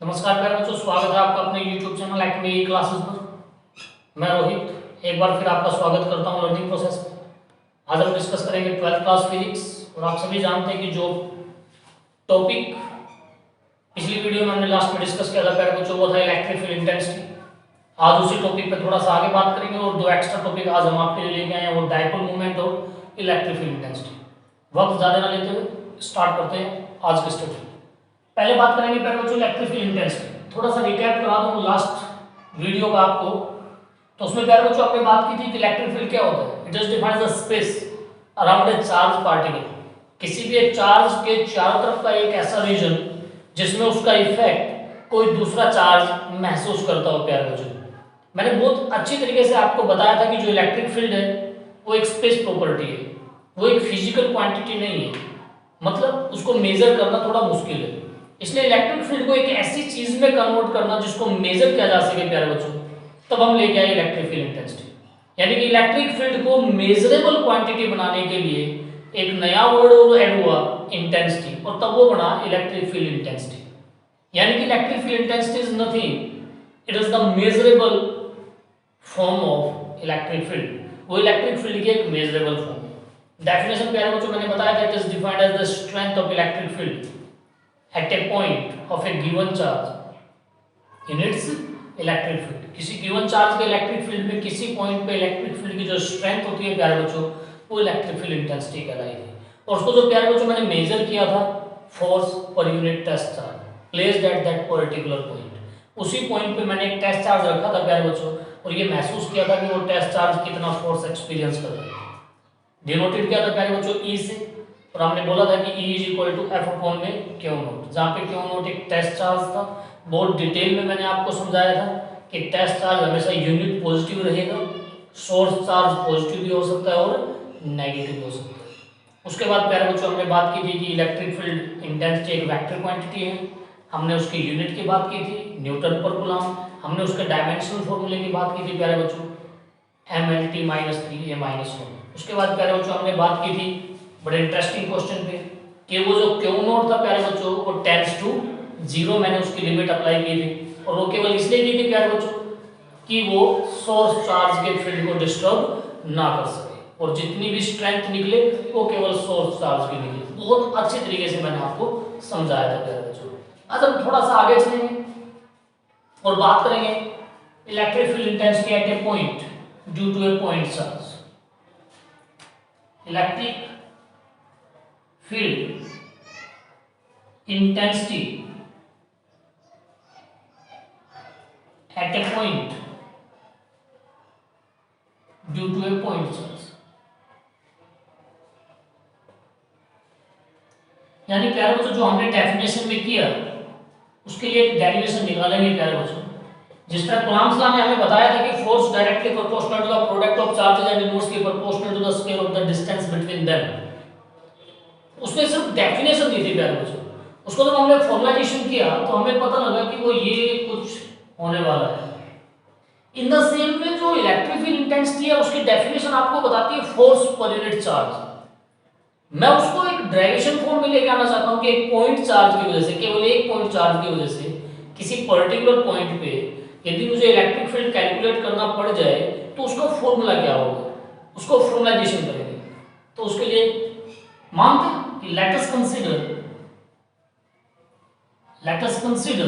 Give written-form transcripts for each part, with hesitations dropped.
नमस्कार प्यारे बच्चों, स्वागत है आपका अपने YouTube चैनल एक्टिव क्लासेस पर। मैं रोहित एक बार फिर आपका स्वागत करता हूं लर्निंग प्रोसेस में। आज हम डिस्कस करेंगे 12th क्लास फिजिक्स। और आप सभी जानते हैं कि जो टॉपिक पिछली वीडियो में हमने लास्ट में डिस्कस किया था प्यारे बच्चों, वो था इलेक्ट्रिक फील्ड इंटेंसिटी। आज उसी टॉपिक पे थोड़ा सा आगे बात करेंगे और दो एक्स्ट्रा टॉपिक आज हम आपके लिए लेके आए हैं, वो डायपोल मूवमेंट और इलेक्ट्रिक फील्ड इंटेंसिटी। वक्त ज़्यादा ना लेते हुए स्टार्ट करते हैं आज के स्टडी। पहले बात करेंगे प्यारे बच्चों इलेक्ट्रिक फील्ड इंटेंसिटी। थोड़ा सा रिकैप करा दूं लास्ट वीडियो का आपको। तो उसमें प्यारे बच्चों आपने बात की थी कि इलेक्ट्रिक फील्ड क्या होता है। It is defines the space around a charge particle. किसी भी एक चार्ज के चारों तरफ का एक ऐसा रीजन जिसमें उसका इफेक्ट कोई दूसरा चार्ज महसूस करता हो। प्यारे बच्चों, मैंने बहुत अच्छी तरीके से आपको बताया था कि जो इलेक्ट्रिक फील्ड है वो एक स्पेस प्रॉपर्टी है, वो एक फिजिकल क्वांटिटी नहीं है। मतलब उसको मेजर करना थोड़ा मुश्किल है। इसलिए इलेक्ट्रिक फील्ड को एक ऐसी चीज में कन्वर्ट करना जिसको मेजर किया जा सके प्यारे बच्चों, तब हम लेके आए इलेक्ट्रिक फील्ड इंटेंसिटी। यानी कि इलेक्ट्रिक फील्ड को मेजरेबल क्वांटिटी बनाने के लिए एक नया वर्ड और ऐड हुआ, इंटेंसिटी, और तब वो बना इलेक्ट्रिक फील्ड इंटेंसिटी। यानी कि electric field intensity is nothing, it is the measurable form of electric field. वो इलेक्ट्रिक फील्ड की एक मेजरेबल फॉर्म है। डेफिनेशन प्यारे बच्चों मैंने बताया था, it is defined as the strength of electric field at a point of a given charge in its electric field। किसी given charge के इलेक्ट्रिक फील्ड में किसी पॉइंट पे इलेक्ट्रिक फील्ड की जो स्ट्रेंथ होती है प्यारे बच्चों, वो इलेक्ट्रिक फील्ड इंटेंसिटी कहलाएगी। और उसको जो प्यारे बच्चों मैंने मेजर किया था, फोर्स पर unit test charge placed at that particular point. उसी पॉइंट पे मैंने एक टेस्ट चार्ज रखा था प्यारे बच्चों, और ये महसूस किया था कि वो टेस्ट चार्ज कितना फोर्स एक्सपीरियंस कर रहा है। डिनोटेड किया था प्यारे बच्चों ई से, और हमने बोला था कि E is equal to F upon में क्यू नोट, जहाँ पे क्यू नोट एक टेस्ट चार्ज था। बहुत डिटेल में मैंने आपको समझाया था कि टेस्ट चार्ज हमेशा यूनिट पॉजिटिव रहेगा, सोर्स चार्ज पॉजिटिव भी हो सकता है और नेगेटिव भी हो सकता है। उसके बाद प्यारे बच्चों हमने बात की थी कि इलेक्ट्रिक फील्ड इंटेंसिटी एक वेक्टर क्वांटिटी है। हमने उसके यूनिट की बात की थी, न्यूटन पर कूलम। हमने उसके डायमेंशनल फॉर्मूले की बात की थी प्यारे बच्चों, MLT -3 A -1। उसके बाद प्यारे बच्चों हमने बात की थी बड़े इंटरेस्टिंग क्वेश्चन पे कि वो जो क्यू नोट था प्यारे बच्चों, वो टेंड्स टू 0 मैंने उसकी लिमिट अप्लाई की थी। और वो केवल इसलिए की थी प्यारे बच्चों कि वो सोर्स चार्ज के फील्ड को डिस्टर्ब ना कर सके, और जितनी भी स्ट्रेंथ निकले वो केवल सोर्स चार्ज की निकले। बहुत अच्छे तरीके से मैंने आपको समझाया था प्यारे बच्चों। आज हम थोड़ा सा आगे चलेंगे और बात करेंगे electric field intensity at a point due to a point charge. Electric field intensity at a point due to a point charge। यानी प्यारे बच्चों जो हमने डेफिनेशन में किया उसके लिए एक डेरिवेशन निकालेंगे प्यारे बच्चों। जिस तरह कूलम्ब्स लॉ ने हमें बताया था कि force directly proportional to the product of charges and inversely proportional to the square of the distance between them. उसने सिर्फ डेफिनेशन दी थी प्यारे बच्चों। उसको जब हमने फॉर्मुलाइजेशन किया तो हमें पता लगा कि वो ये कुछ होने वाला है। इन द सेम वे जो इलेक्ट्रिक फील्ड इंटेंसिटी है उसकी डेफिनेशन आपको बताती है फोर्स पर यूनिट चार्ज। मैं उसको एक डेरिवेशन फॉर्म में लेके आना चाहता हूं कि एक पॉइंट चार्ज की वजह से, केवल एक पॉइंट चार्ज की वजह से किसी पर्टिकुलर पॉइंट पे यदि मुझे इलेक्ट्रिक फील्ड कैलकुलेट करना पड़ जाए तो उसका फॉर्मूला क्या होगा, उसको फॉर्मुलाइजेशन करेंगे। तो उसके लिए मानते हैं let us consider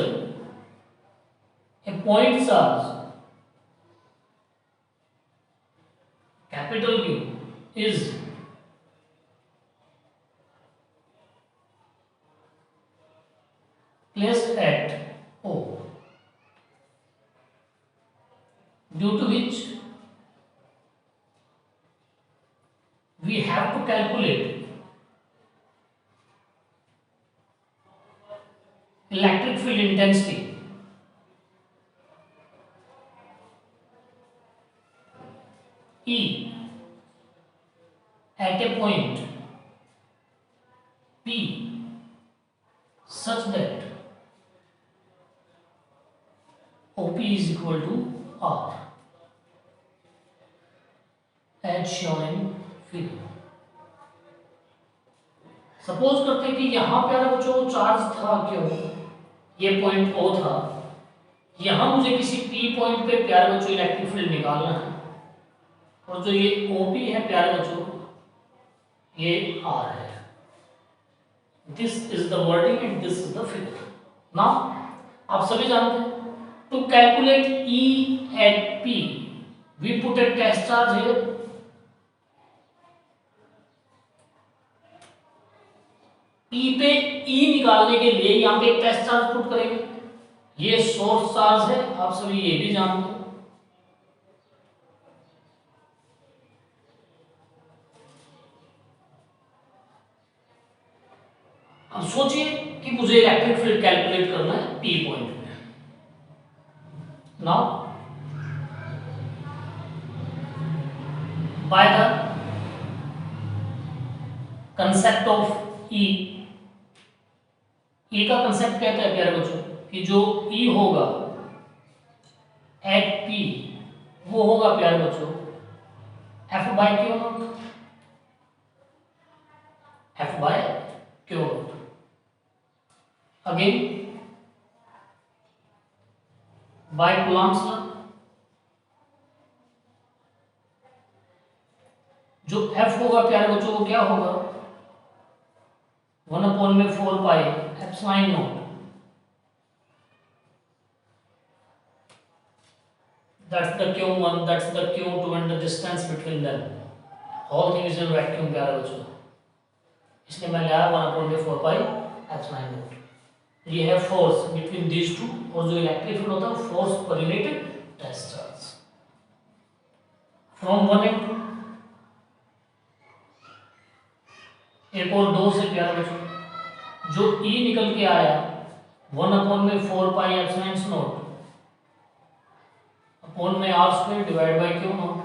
a point charge capital Q is placed at O, due to which we have to calculate electric field intensity E at a point P such that OP is equal to R as shown in figure। Suppose करते हैं कि यहां पे अगर बच्चों charge था क्यों, ये पॉइंट O था, यहां मुझे किसी P पॉइंट पे प्यारे बच्चों इलेक्ट्रिक फील्ड निकालना है, और जो ये OP है प्यारे बच्चों ये R है। This is the wording and this is the figure. Now आप सभी जानते हैं to calculate E at P we put a test charge here. P पे E निकालने के लिए यहां पे एक टेस्ट चार्ज पुट करेंगे। ये सोर्स चार्ज है, आप सभी ये भी जानते हो। अब सोचिए कि मुझे इलेक्ट्रिक फील्ड कैलकुलेट करना है P पॉइंट पे। Now by the concept of E, E का कंसेप्ट कहता है प्यारे बच्चों कि जो E होगा एट P वो होगा प्यारे बच्चों F by q naught, F by q naught. Again by Coulomb's law, जो F होगा प्यारे बच्चों वो क्या होगा 1/4 pi epsilon naught, that's the Q1, that's the Q2 and the distance between them, whole thing is in vacuum प्यारे बच्चों, इसलिए मैं लिया 1/4 पाई एप्सिलॉन नॉट। ये है फोर्स बिटवीन दीज टू, और जो इलेक्ट्रिक फील्ड होता है फोर्स पर related test charge from 1 and 2। एक और 2 से प्यारे बच्चों जो E निकल के आया 1/4 पाई एप्सिलॉन नॉट अपॉन में R square divide by Q not,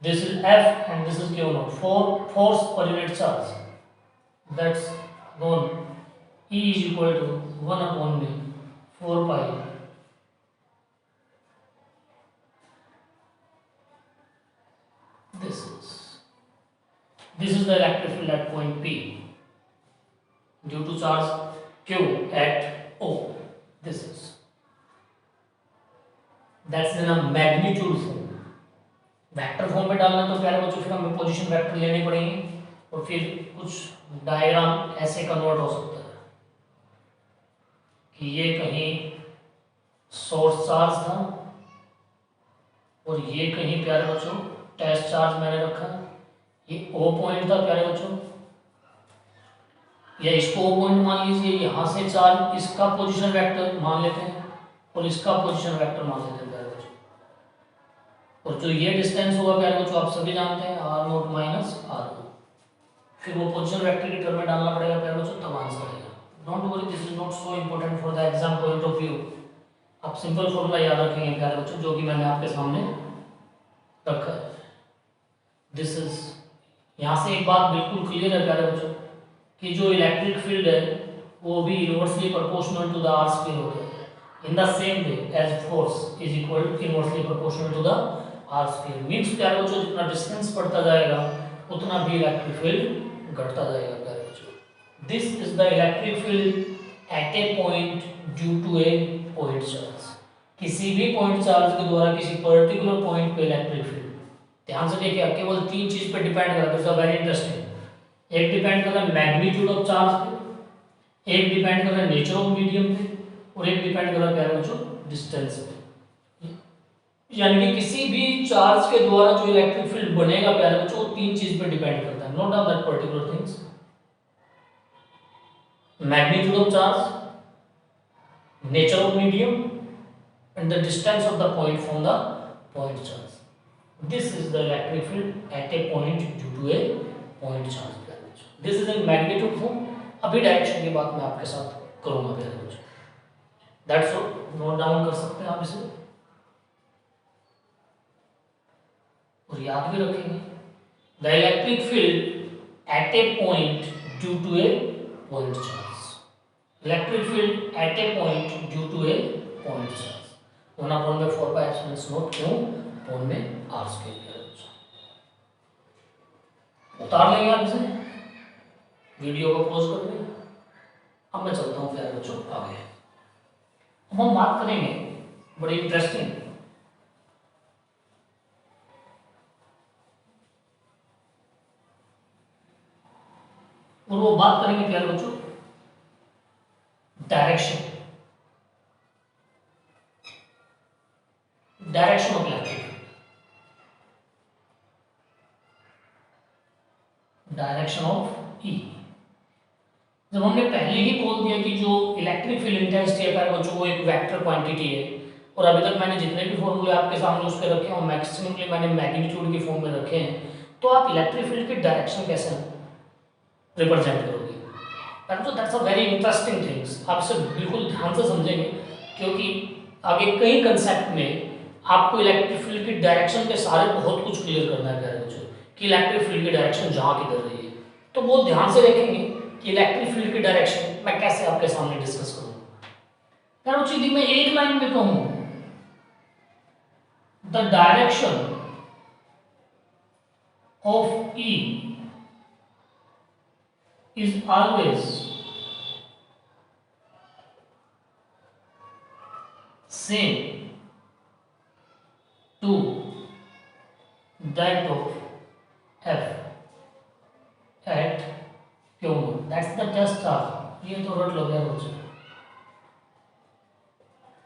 this is F and this is Q not, force पर unit charge, that's known E is equal to 1/4 pi this is the electric field at point P due to charge Q at O. This is that's in a magnitude form. Vector form में डालना तो प्यारे बच्चों फिर हमें position vector लेने पड़ेंगे, और फिर कुछ डायग्राम ऐसे कन्वर्ट हो सकता है कि ये कहीं सोर्स चार्ज था और ये कहीं प्यारे बच्चों टेस्ट चार्ज मैंने रखा, ये O पॉइंट था प्यारे बच्चों, या इसको O पॉइंट मान लीजिए, यहाँ से चार्ज इसका पोजीशन वेक्टर मान लेते हैं और इसका पोजीशन वेक्टर मान लेते हैं प्यारे बच्चों, और जो ये डिस्टेंस होगा प्यारे बच्चों आप सभी जानते हैं R0 माइनस R1, फिर वो पोजीशन वेक्टर की टर्म में डालना पड़ेगा प्यारे बच्चों, तब आंसर आएगा। Don't worry, this is not so important for the exam point of view. आप सिंपल फॉर्मूला याद रखेंगे प्यारे बच्चों, जो कि मैंने आपके सामने रखा है। दिस इज, यहाँ से एक बात बिल्कुल क्लियर है प्यारे बच्चों कि जो इलेक्ट्रिक फील्ड है वो भी inversely proportional to the r square होता है, in the same way as force is equal inversely proportional to the r square. Means प्यारे बच्चों जितना डिस्टेंस बढ़ता जाएगा उतना भी इलेक्ट्रिक फील्ड घटता जाएगा प्यारे बच्चों। This is the electric field at a point due to a point charge. किसी भी पॉइंट चार्ज के द्वारा किसी पर्टिकुलर पॉइंट पे इलेक्ट्रिक फील्ड, ध्यान से देखिए केवल 3 चीज पे डिपेंड करता है, वेरी इंटरेस्टिंग। एक डिपेंड कर रहा है मैग्नीट्यूड ऑफ चार्ज पे, एक डिपेंड कर रहा है नेचर ऑफ मीडियम पे, और एक डिपेंड कर रहा है प्यारे बच्चों डिस्टेंस पे। यानी कि किसी भी चार्ज के द्वारा जो इलेक्ट्रिक फील्ड बनेगा प्यारे बच्चों, वो 3 चीज पे डिपेंड करता है। Note down that particular things, magnitude of charge, nature of medium, and the distance of the point from the point charge. This is the electric field at a point due to a point charge. This is in magnitude form. अभी direction की बात मैं आपके साथ करूंगा प्यारे बच्चों। That's all. Note down कर सकते हैं आप इसे और याद भी रखेंगे। The electric field at a point due to a point charge. Electric field at a point due to a point charge 1/4 pi epsilon not क्यों अपॉन में R स्क्वायर। उतार लेंगे आप इसे, वीडियो को पॉज कर दें। अब मैं चलता हूँ प्यारे बच्चों आगे। अब हम बात करेंगे बड़ी इंटरेस्टिंग, और वो बात करेंगे प्यारे बच्चों direction, direction of electric, direction of E. जब हमने पहले ही बोल दिया कि जो इलेक्ट्रिक फील्ड इंटेंसिटी है प्यारे बच्चों वो एक वेक्टर क्वांटिटी है, और अभी तक मैंने जितने भी फॉर्मूले आपके सामने उस पर रखे हैं मैक्सिममली मैंने मैग्नीट्यूड की फॉर्म में रखे हैं, तो आप इलेक्ट्रिक फील्ड की डायरेक्शन कैसे रिप्रेजेंट करोगे? That's a very interesting things, आप इसे बिल्कुल ध्यान से समझेंगे, क्योंकि आगे कई कंसेप्ट में आपको इलेक्ट्रिक फील्ड की डायरेक्शन के सारे बहुत कुछ क्लियर करना है प्यारे बच्चों, कि इलेक्ट्रिक फील्ड की डायरेक्शन जहाँ किधर रही है, तो बहुत ध्यान से देखेंगे कि इलेक्ट्रिक फील्ड की डायरेक्शन मैं कैसे आपके सामने डिस्कस करूँ। प्यारे बच्चों यदि मैं एक लाइन में कहूँ, the direction of E is always same to that of F at Q naught. That's the test of, ये तो रट लो यार बच्चों।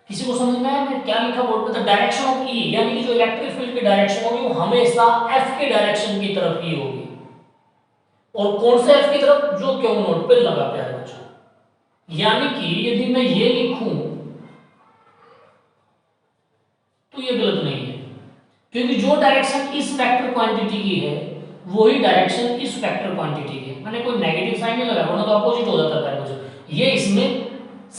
किसी को समझ में आया मैं क्या लिखा बोर्ड पे? द डायरेक्शन ऑफ ई, यानी कि जो इलेक्ट्रिक फील्ड की डायरेक्शन होगी वो हमेशा F के डायरेक्शन की तरफ ही होगी, और कौन से F की तरफ? जो Q नोट पे लगा प्यारे बच्चों। यानी कि यदि मैं ये लिखूं तो ये गलत नहीं है, क्योंकि जो डायरेक्शन इस वेक्टर क्वांटिटी की है वही डायरेक्शन इस वेक्टर क्वांटिटी की है। मैंने कोई नेगेटिव साइन नहीं लगाया, वरना तो अपोजिट हो जाता है प्यारे बच्चों। ये इसमें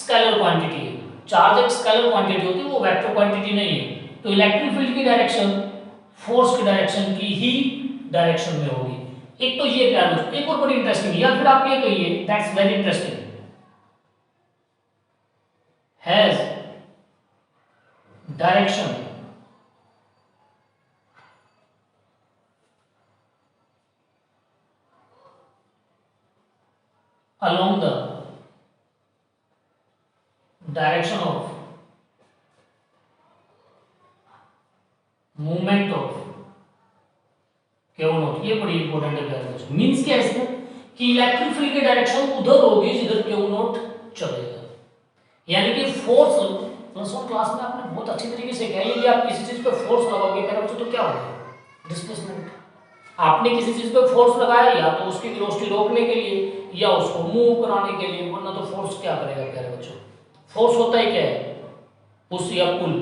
स्केलर क्वांटिटी है, चार्ज एक स्केलर क्वांटिटी होती है, वो वेक्टर क्वांटिटी नहीं है, तो इलेक्ट्रिक फील्ड की डायरेक्शन फोर्स की डायरेक्शन की ही डायरेक्शन में होगी। एक तो ये प्यारे बच्चों, एक और बड़ी इंटरेस्टिंग, या फिर आप ये कहिए that's very interesting, has direction along the direction of movement of Q not. ये बड़ी इंपॉर्टेंट है प्यारे बच्चों। मींस क्या है इसमें कि इलेक्ट्रिक फील्ड की डायरेक्शन उधर होगी जिधर Q नॉट चलेगा, यानी कि फोर्स प्लस वन क्लास में आपने बहुत अच्छी तरीके से कहा, यदि आप किसी चीज पे फोर्स लगाओगे प्यारे बच्चों तो क्या होगा? डिस्प्लेसमेंट। आपने किसी चीज पे फोर्स लगाया या तो उसकी वेलोसिटी रोकने के लिए या उसको मूव कराने के लिए, वरना तो फोर्स क्या करेगा प्यारे बच्चों? फोर्स होता है क्या है? पुश या पुल,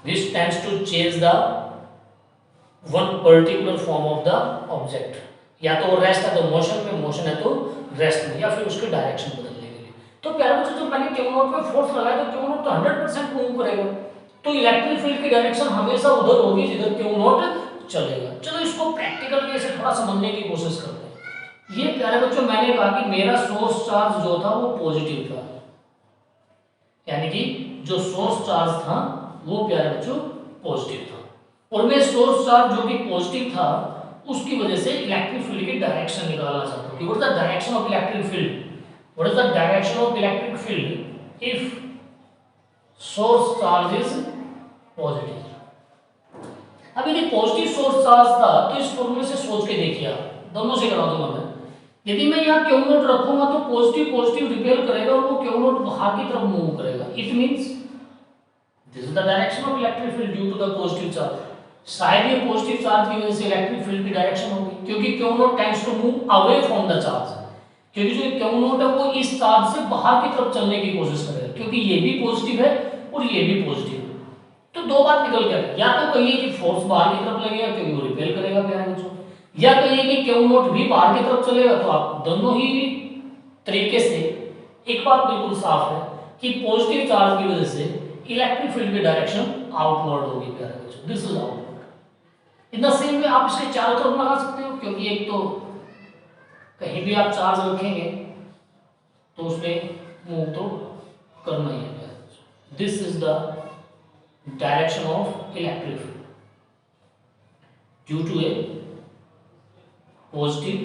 which tends to change the one particular form of the object, या तो रेस्ट है तो मोशन में, मोशन है तो रेस्ट में, या फिर उसकी डायरेक्शन बदलने के लिए। तो प्यारे बच्चों जब मैंने Q नॉट पे फोर्स लगाया तो Q नॉट तो 100% मूव करेगा, तो इलेक्ट्रिक फील्ड की डायरेक्शन हमेशा उधर होगी जिधर Q नॉट चलेगा। चलो इसको प्रैक्टिकल वे से थोड़ा समझने की कोशिश करते हैं। ये प्यारे बच्चों मैंने कहा कि मेरा सोर्स चार्ज जो था वो पॉजिटिव था, यानी कि जो सोर्स चार्ज था वो प्यारे बच्चों पॉजिटिव था, और मैं सोर्स चार्ज जो कि पॉजिटिव था उसकी वजह से इलेक्ट्रिक फील्ड की डायरेक्शन निकालना चाहता हूं कि what is the direction of electric field, what is the direction of electric field if source charge is positive. अब यदि पॉजिटिव सोर्स चार्ज था तो इस फॉर्मूले से सोच के देखिए, आप दोनों से करा दूंगा मैं। यदि मैं यहाँ Q नोट रखूंगा तो पॉजिटिव पॉजिटिव रिपेल करेगा और वो Q नोट बाहर की तरफ मूव करेगा। It means this is the direction of electric field due to the positive charge. शायद ये पॉजिटिव चार्ज की वजह से इलेक्ट्रिक फील्ड की डायरेक्शन होगी, क्योंकि Q naught tends to move away from the charge, क्योंकि जो Q नोट है वो इस चार्ज से बाहर की तरफ चलने की कोशिश करेगा, क्योंकि ये भी पॉजिटिव है और ये भी पॉजिटिव है। तो दो बात निकल के आती, या तो कहिए कि फोर्स बाहर की तरफ लगेगा क्योंकि वो रिपेल करेगा प्यारे बच्चों, या कहिए कि Q नोट भी बाहर की तरफ चलेगा। तो आप दोनों ही तरीके से एक बात बिल्कुल साफ है कि पॉजिटिव चार्ज की वजह से इलेक्ट्रिक फील्ड की डायरेक्शन आउटवर्ड होगी प्यारे बच्चों, this is outward. In the same वे आप इसके चारों तरफ लगा सकते हो, क्योंकि एक तो कहीं भी आप चार्ज रखेंगे तो उसमें मूव तो करना ही है। This is the direction of electric field due to a positive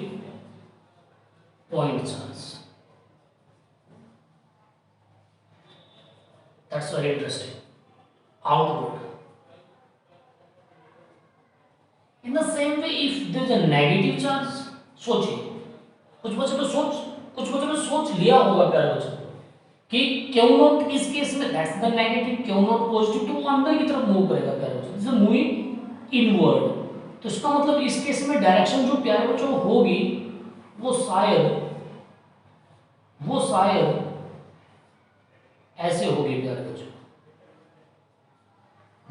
point charge. That's very interesting. Outward. In the same way if there is a negative charge, सोचिए, कुछ बच्चों ने सोच लिया होगा प्यारे बच्चों कि क्यू नॉट इस केस में that's the negative, Q not positive, तो वो अंदर की तरफ मूव करेगा प्यारे बच्चों, दिस इज मूविंग इनवर्ड. तो इसका मतलब इस केस में डायरेक्शन जो प्यारे बच्चों होगी वो शायद ऐसे होगी प्यारे बच्चों.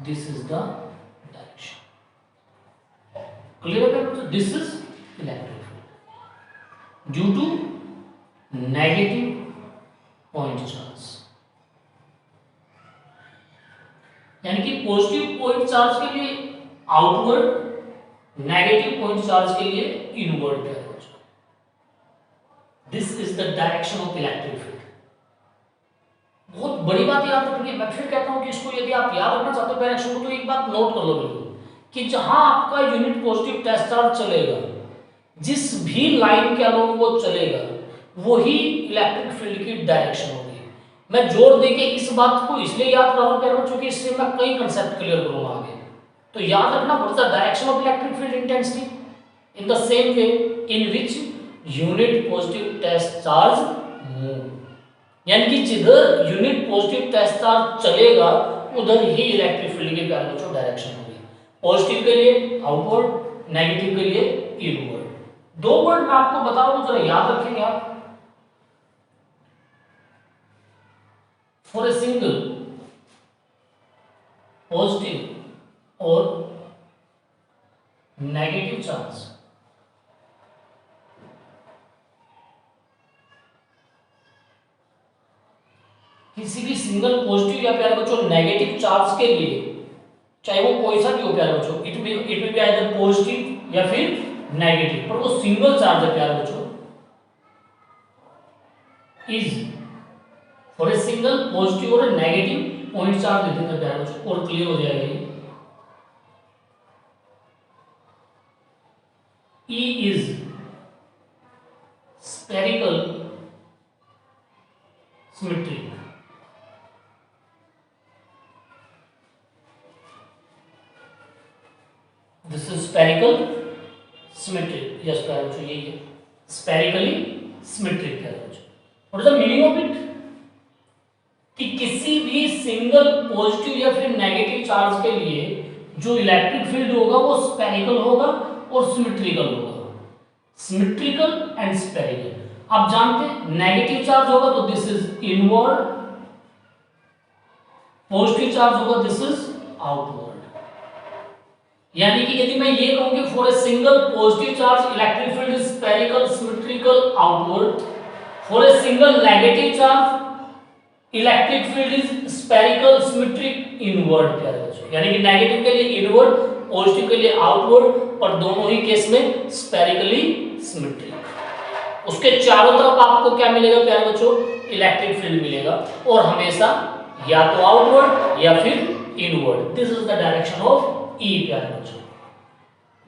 This is the direction. Clear है प्यारे बच्चों? This is electric field due to negative point charge. यानी कि पॉजिटिव पॉइंट चार्ज के लिए आउटवर्ड, नेगेटिव पॉइंट चार्ज के लिए इनवर्ड प्यारे बच्चों. This is the direction of electric field. बहुत बड़ी बात याद रखनी है. मैं फिर कहता हूं कि इसको यदि आप याद रखना चाहते हो डायरेक्शन को, तो एक बात नोट कर लो बिल्कुल कि जहां आपका यूनिट पॉजिटिव टेस्ट चार्ज चलेगा, जिस भी लाइन के अलोंग वो चलेगा, वही इलेक्ट्रिक फील्ड की डायरेक्शन होगी. मैं जोर देके इस बात को इसलिए याद रहा हूं प्यारे बच्चों कि इससे मैं कई कंसेप्ट क्लियर करूंगा आगे. तो याद रखना, what is the direction of electric field intensity in the same way in which unit positive test charge move. यानी कि जिधर यूनिट पॉजिटिव टेस्ट चार्ज चलेगा उधर ही इलेक्ट्रिक फील्ड की प्यारे बच्चों डायरेक्शन होगी. पॉजिटिव के लिए आउटवर्ड, नेगेटिव के लिए इनवर्ड. दो वर्ड मैं आपको बता रहा हूं, जरा याद रखेंगे आप. फॉर ए सिंगल पॉजिटिव और नेगेटिव चार्ज, किसी भी सिंगल पॉजिटिव या प्यारे बच्चों नेगेटिव चार्ज के लिए, चाहे वो कोई सा भी हो प्यारे बच्चों, it will be either positive या फिर नेगेटिव, पर वो सिंगल चार्ज है प्यारे बच्चों. Is for a single positive और नेगेटिव पॉइंट चार्ज देते हैं प्यारे बच्चों, और क्लियर हो जाएगा ये. E is spherical symmetric. This is spherical symmetric. Yes, प्यारे बच्चों यही है, spherically symmetric प्यारे बच्चों. What is the meaning of it? कि किसी भी सिंगल पॉजिटिव या फिर नेगेटिव चार्ज के लिए जो इलेक्ट्रिक फील्ड होगा वो स्फेरिकल होगा और सिमेट्रिकल होगा. Symmetrical and spherical. आप जानते हैं नेगेटिव चार्ज होगा तो this is inward, positive charge होगा दिस इज आउटवर्ड. यानी कि यदि मैं ये कहूं कि for a single positive charge electric field is spherical, symmetrical, outward. For a single negative charge electric field is spherical, symmetric, inward प्यारे बच्चों. यानी कि नेगेटिव के लिए इनवर्ड, पॉजिटिव के लिए आउटवर्ड, और दोनों ही केस में स्फेरिकली सिमेट्रिक. उसके चारों तरफ आपको क्या मिलेगा प्यारे बच्चों? इलेक्ट्रिक फील्ड मिलेगा, और हमेशा या तो आउटवर्ड या फिर inward. This is the direction of E प्यारे बच्चों.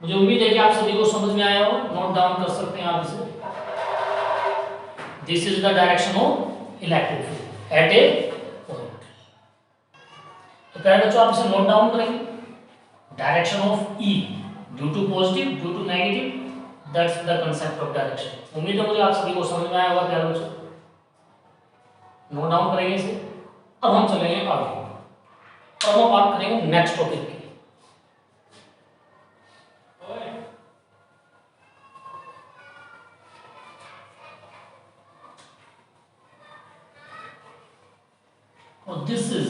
मुझे उम्मीद है कि आप सभी को समझ में आया हो. नोट डाउन कर सकते हैं आप इसे. This is the direction of electric field at a point. तो प्यारे बच्चों आप इसे नोट डाउन करेंगे. Direction of E due to positive, due to negative, that's the concept of direction. उम्मीद है मुझे आप सभी को समझ में आया होगा प्यारे बच्चों. नोट डाउन करेंगे इसे. अब हम चलेंगे आगे और हम बात करेंगे नेक्स्ट टॉपिक की. और this is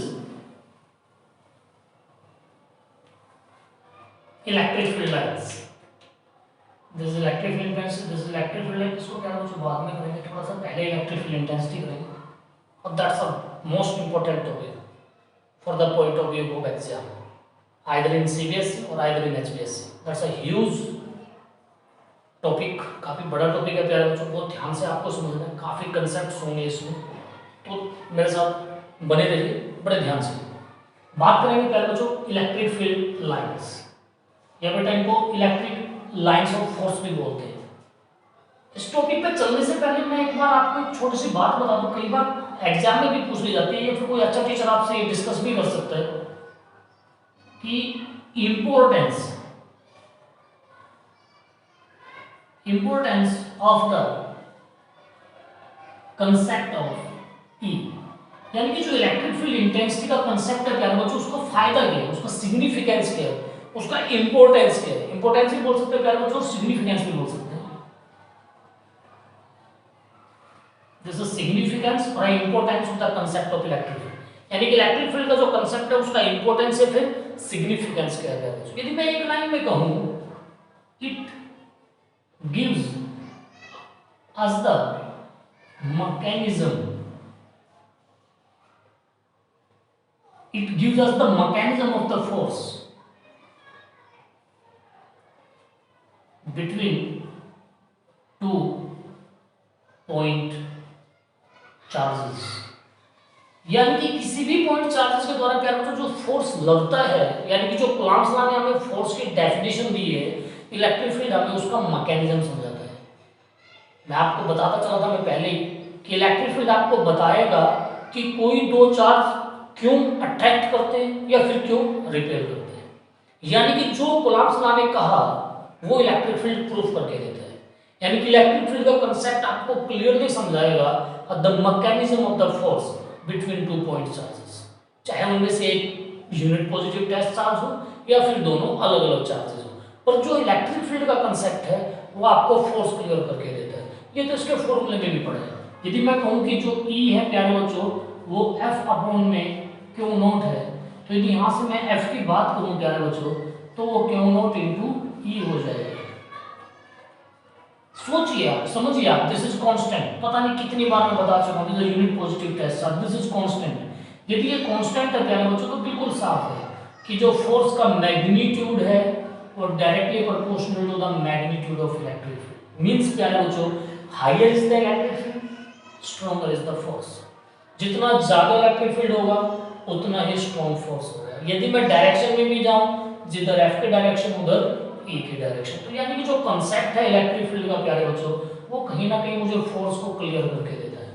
electric field lines. This is electric field intensity, this is electric field line. इसको क्या कुछ बाद में करेंगे, थोड़ा सा पहले इलेक्ट्रिक फील्ड इंटेंसिटी करेंगे. और that's a most important topic for the point of view of exam, either in CBSE और either in HBSE. That's a huge topic, काफी बड़ा टॉपिक है प्यारे बच्चों. बहुत ध्यान से आपको समझना है, काफी कंसेप्ट होंगे इसमें, तो मेरे साथ बने रहिए बड़े ध्यान से. बात करेंगे प्यारे बच्चों इलेक्ट्रिक फील्ड लाइंस, या बेटा इनको इलेक्ट्रिक लाइंस ऑफ फोर्स भी बोलते हैं. इस इस टॉपिक पे चलने से पहले मैं एक बार आपको एक छोटी सी बात बता दूं, कई बार एग्जाम में भी पूछ ली जाती है या फिर कोई अच्छा टीचर आपसे ये डिस्कस भी कर सकता है कि importance of the concept of E, यानी कि जो इलेक्ट्रिक फील्ड इंटेंसिटी का कंसेप्ट है प्यारे बच्चों, उसका फायदा क्या है, उसका सिग्निफिकेंस क्या है, उसका इंपॉर्टेंस क्या है। इंपॉर्टेंस भी बोल सकते हैं प्यारे बच्चों, सिग्निफिकेंस भी बोल सकते हैं। दिस इज सिग्निफिकेंस और importance of the concept of electric field, यानी कि इलेक्ट्रिक फील्ड का जो कंसेप्ट है उसका इंपॉर्टेंस है, फिर सिग्निफिकेंस क्या है। यदि मैं एक लाइन में कहूं, it gives us the mechanism, it gives us the mechanism of the force between 2 point charges, यानी कि किसी भी पॉइंट चार्जेस के द्वारा प्यार बच्चों जो फोर्स लगता है, यानी कि जो कूलम्ब्स लॉ ने हमें फोर्स की डेफिनेशन दी है, इलेक्ट्रिक फील्ड हमें उसका मैकेनिज्म समझाता है। मैं आपको बताता चला था मैं पहले ही कि इलेक्ट्रिक फील्ड आपको बताएगा कि कोई दो चार्ज क्यों अट्रैक्ट करते हैं या फिर क्यों रिपेल करते हैं, यानी कि जो कूलम्ब्स लॉ ने कहा वो इलेक्ट्रिक फील्ड प्रूफ करके देता है। यानी कि इलेक्ट्रिक फील्ड का कंसेप्ट आपको क्लियरली समझाएगा the mechanism of the force between 2 point charges, चाहे उनमें से एक यूनिट पॉजिटिव टेस्ट चार्ज हो या फिर दोनों अलग अलग चार्जेस हो, पर जो इलेक्ट्रिक फील्ड का कंसेप्ट है वो आपको फोर्स क्लियर करके देता है। ये तो इसके फॉर्मूले में भी पढ़ेगा। यदि मैं कहूं कि जो E है प्यारे बच्चों वो F अपॉन में क्यू नॉट है, तो यदि यहां से मैं F की बात करूं प्यारे बच्चों तो वो क्यू नॉट इंटू ई हो जाएगा। सोचिए आप, समझिए आप, दिस इज कांस्टेंट, पता नहीं कितनी बार मैं बता चुका हूं, unit positive test charge, this is constant. यदि ये कांस्टेंट है प्यारे बच्चों तो बिल्कुल साफ है कि जो फोर्स का मैग्नीट्यूड है वो directly proportional to the magnitude of electric field. Means प्यारे बच्चों higher is the electric field, stronger is the force. जितना ज्यादा इलेक्ट्रिक फील्ड होगा उतना ही स्ट्रॉन्ग फोर्स होगा। यदि मैं डायरेक्शन में भी जाऊं, जिधर एफ के डायरेक्शन उधर ई की डायरेक्शन, तो यानी कि जो कांसेप्ट है इलेक्ट्रिक फील्ड का प्यारे बच्चों वो कहीं ना कहीं मुझे फोर्स को क्लियर करके देता है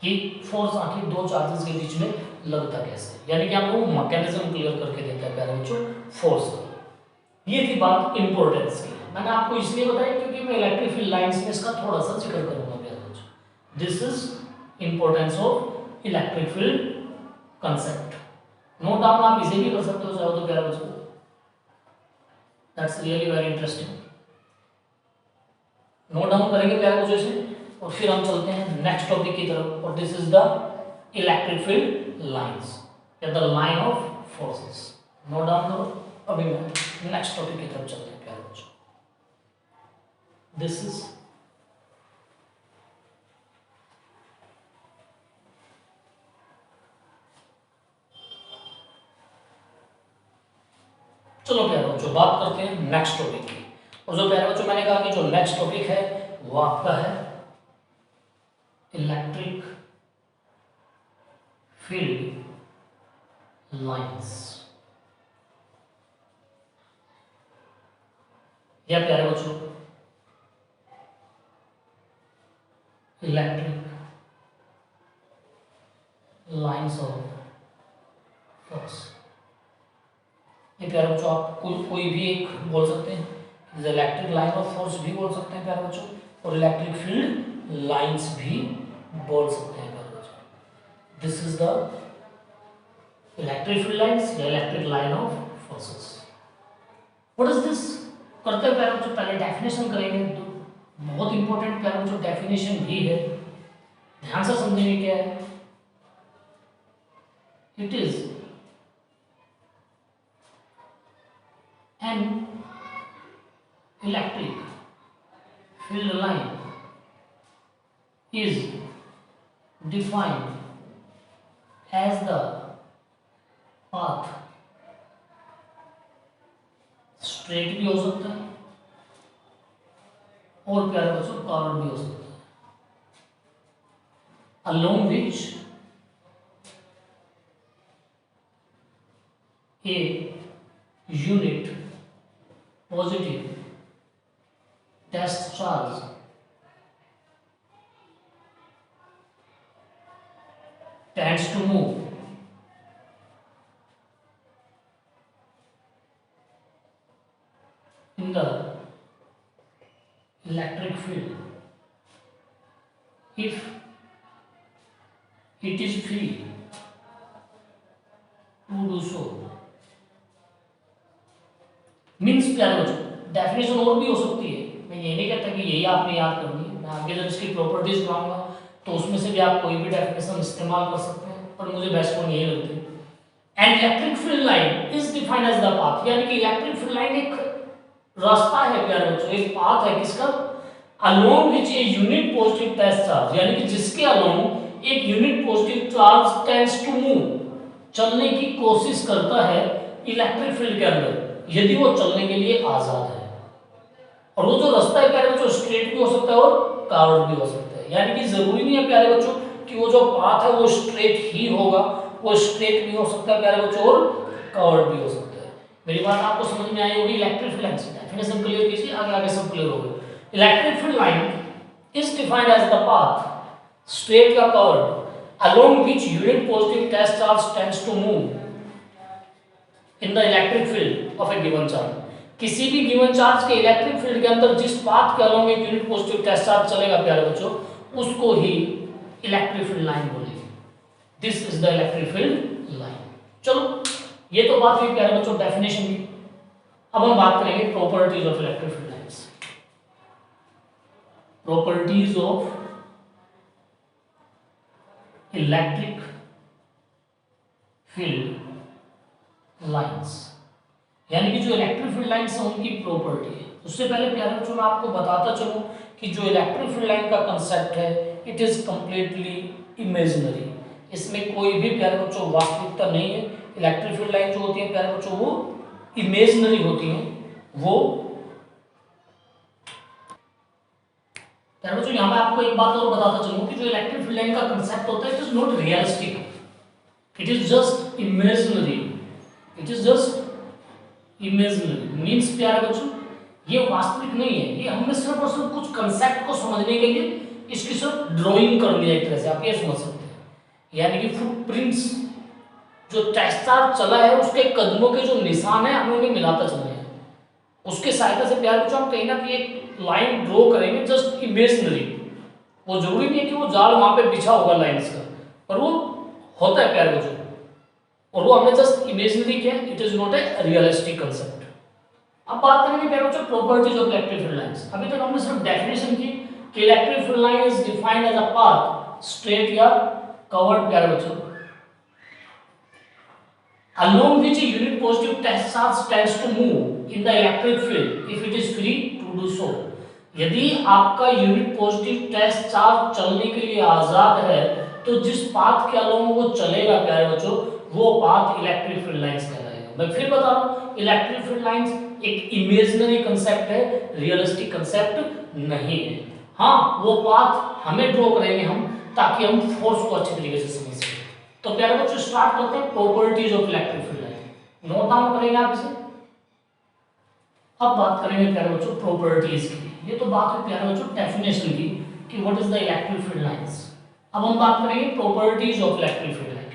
कि फोर्स आखिर दो चार्जेस के बीच में लगता कैसे, यानी कि आपको मैकेनिज्म क्लियर करके देता है प्यारे बच्चों फोर्स का। ये थी बात इंपॉर्टेंस की। मैंने आपको इसलिए बताया क्योंकि मैं इलेक्ट्रिक फील्ड लाइंस में इसका थोड़ा सा जिक्र करूंगा प्यारे बच्चों। This is importance of electric field concept. Note down आप इसे भी कर सकते हो चाहो तो प्यारे बच्चों, that's really very interesting. Note down करेंगे प्यारे बच्चों इसे और फिर हम चलते हैं नेक्स्ट टॉपिक की तरफ, और this is the electric field lines या the line of forces. Note down करो। अभी मैं नेक्स्ट टॉपिक की तरफ चलते हैं प्यारे बच्चों। दिस इज चलो प्यारे बच्चों बात करते हैं नेक्स्ट टॉपिक की। और जो प्यारे बच्चों मैंने कहा कि जो नेक्स्ट टॉपिक है वो आपका है इलेक्ट्रिक फील्ड लाइंस। या प्यारे बच्चों इलेक्ट्रिक लाइंस ऑफ फोर्स। ये प्यारे बच्चों आप कोई भी एक बोल सकते हैं, इलेक्ट्रिक लाइन ऑफ फोर्स भी बोल सकते हैं प्यारे बच्चों, और इलेक्ट्रिक फील्ड लाइंस भी बोल सकते हैं प्यारे बच्चों। This is the electric field lines या electric line of forces. What is this? करते हैं प्यारे बच्चों पहले डेफिनेशन करेंगे, तो बहुत इंपॉर्टेंट प्यारे बच्चों डेफिनेशन भी है, ध्यान से समझेंगे क्या है। It is an electric field line is defined as the path, straight भी हो सकता है और प्यारे बच्चों कर्व भी हो सकता है, along which a unit positive test charge tends to move in the electric field if it is free to do so। Means प्यारे बच्चों डेफिनेशन और भी हो सकती है, मैं ये नहीं कहता कि यही आपने याद करनी है। मैं आगे जब इसकी प्रॉपर्टीज पढ़ाऊंगा तो उसमें से भी आप कोई भी डेफिनेशन इस्तेमाल कर सकते हैं, पर मुझे बेस्ट वन यही लगती है। And electric field line is defined as the path, यानी कि इलेक्ट्रिक फील्ड लाइन एक रास्ता है प्यारे बच्चों, एक पाथ है किसका, along which a unit positive test charge, यानी कि जिसके अलोंग एक unit positive charge tends to move, चलने की कोशिश करता है इलेक्ट्रिक फील्ड के अंदर, यदि वो चलने के लिए आजाद है। और वो जो रास्ता है प्यारे बच्चों स्ट्रेट भी हो सकता है और कार्व्ड भी हो सकता है, यानी कि जरूरी नहीं है प्यारे बच्चों कि वो जो पाथ है वो स्ट्रेट ही होगा, वो स्ट्रेट भी हो सकता है प्यारे बच्चों और कर्व्ड भी हो सकता है। मेरी बात आपको समझ में आई होगी। Electric field line definition clear कीजिए, आगे आगे सब क्लियर होगा। Electric field line is defined as the path straight या curved along which unit positive test charge tends to move in the electric field of a given charge. किसी भी given charge के electric field के अंदर जिस path के along एक unit positive test charge चलेगा प्यारे बच्चों, उसको ही इलेक्ट्रिक फील्ड लाइन बोलेंगे। This is the electric field line. चलो ये तो बात हुई प्यारे बच्चों डेफिनेशन की। अब हम बात करेंगे properties of electric field lines. Properties of electric field lines, यानी कि जो इलेक्ट्रिक फील्ड लाइंस है उनकी प्रॉपर्टी है। उससे पहले प्यारे बच्चों मैं आपको बताता चलूं कि जो इलेक्ट्रिक फील्ड लाइन का कंसेप्ट है इट इज कंप्लीटली इमेजिनरी। इसमें कोई भी प्यारे बच्चों वास्तविकता नहीं है। इलेक्ट्रिक फील्ड लाइन जो होती है प्यारे बच्चों वो इमेजिनरी होती हैं। वो प्यारे बच्चों यहाँ मैं आपको एक बात और बताता चलूं कि जो इलेक्ट्रिक फील्ड लाइन का कंसेप्ट होता है it is not realistic, it is just imaginary, it is just imaginary. Means प्यारे बच्चों ये वास्तविक नहीं है, ये हमने सिर्फ और सिर्फ कुछ कंसेप्ट को समझने के लिए इसकी सिर्फ ड्राइंग कर लिया एक तरह से, आप ये समझ सकते हैं। यानी कि फुटप्रिंट्स जो टेस्ट चार्ज चला है उसके कदमों के जो निशान है हमें उन्हें मिलाता चलना है। उसके सहायता से प्यारे बच्चों हम कहीं ना कहीं एक लाइन ड्रॉ करेंगे जस्ट इमेजिनरी। वो जरूरी नहीं है कि वो जाल वहां पे बिछा होगा लाइंस का, पर वो होता है प्यारे बच्चों, और वो हमने जस्ट इमेजिनरी किया, it is not a realistic concept. अब बात करेंगे प्यारे बच्चों properties of electric field lines. अभी तक हमने सिर्फ डेफिनेशन की कि electric field line is defined as a path straight या कवर्ड प्यारे बच्चों along which a unit positive test charge tends to move in the electric field if it is free to do so। यदि आपका unit positive test charge चलने के लिए आजाद है तो जिस पाथ के अलोंग वो चलेगा प्यारे बच्चों वो पाथ इलेक्ट्रिक फील्ड लाइंस कहलाएगा। मैं फिर बता रहा हूं इलेक्ट्रिक फील्ड लाइंस एक इमेजिनरी कंसेप्ट है, रियलिस्टिक कंसेप्ट नहीं है। हाँ वो पाथ हमें ड्रॉ करेंगे हम ताकि हम फोर्स को अच्छी तरीके से समझ सकें। तो प्यारे बच्चों स्टार्ट करते हैं properties of electric field line. Note down करेंगे आप इसे। अब बात करेंगे प्यारे बच्चों प्रॉपर्टीज की। ये तो बात है प्यारे बच्चों डेफिनेशन की कि what is the electric field lines. अब हम बात करेंगे properties of electric field line.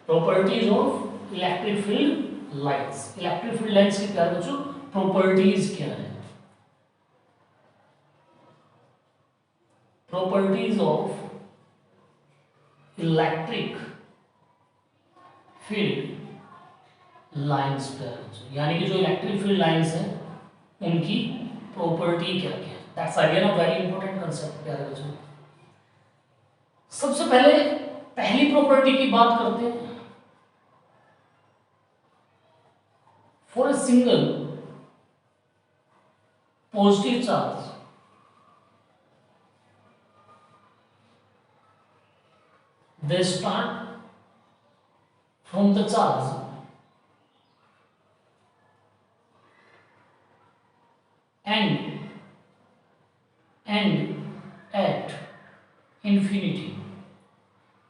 Properties of electric field lines. Electric field lines की प्यारे बच्चों प्रॉपर्टीज क्या है। Properties of electric field lines प्यारे, यानी कि जो इलेक्ट्रिक फील्ड लाइंस हैं उनकी प्रॉपर्टी क्या क्या है। That's again a very important concept प्यारे बच्चों। सबसे पहले पहली प्रॉपर्टी की बात करते हैं। For a single positive charge they start from the charge and at infinity।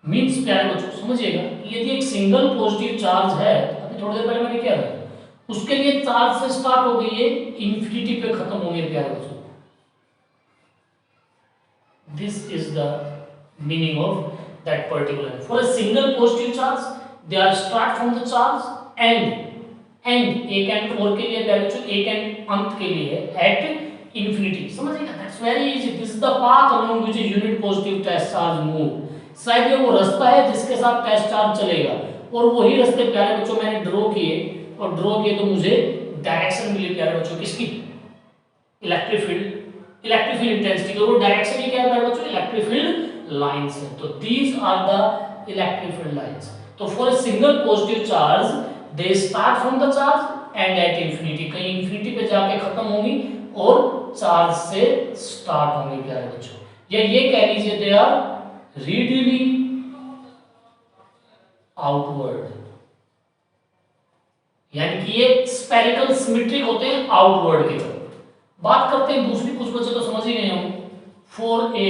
Means प्यारे बच्चों समझिएगा यदि एक सिंगल पॉजिटिव चार्ज है, अभी थोड़ी देर पहले मैंने क्या था, उसके लिए चार्ज से स्टार्ट हो गई है इंफिनिटी पे खत्म होंगे प्यारे बच्चों। This is the meaning of that particular line. For a single positive charge, they are start from the charge and एक एंड और के लिए वैल्यू एक एंड अंत के लिए एट इंफिनिटी. समझिएगा, that's very easy. This is the path along which unit positive test charge move. शायद ये वो रास्ता है जिसके साथ टेस्ट चार्ज चलेगा, और वही रास्ते प्यारे बच्चों मैंने ड्रॉ किए, और ड्रॉ किए तो मुझे डायरेक्शन मिली प्यारे बच्चों किसकी, इलेक्ट्रिक फील्ड इंटेंसिटी. और वो डायरेक्शन ही क्या है प्यारे बच्चों, इलेक्ट्रिक फील्ड लाइंस है. तो these are the electric field lines. तो for a single positive charge they start from the charge end at infinity, कहीं इंफिनिटी पे जाके खत्म होंगी और चार्ज से स्टार्ट होंगी प्यारे बच्चों. या ये कह लीजिए दे आर रेडियली आउटवर्ड, यानी कि ये स्फेरिकल सिमेट्रिक होते हैं आउटवर्ड की तरफ. बात करते हैं दूसरी, कुछ बच्चे तो समझ ही गए हम. For a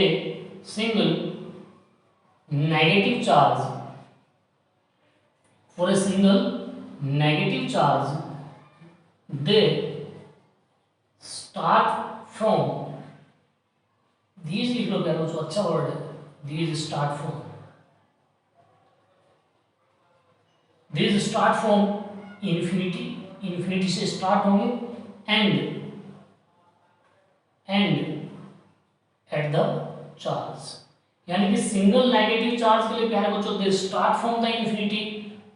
single negative charge, for a single negative charge they start from these, लिख लो प्यारे बच्चों, अच्छा वर्ड है, these start from infinity से स्टार्ट होंगे एंड एट द चार्ज. यानी कि सिंगल नेगेटिव चार्ज के लिए प्यारे बच्चों दे स्टार्ट फ्रॉम द इंफिनिटी,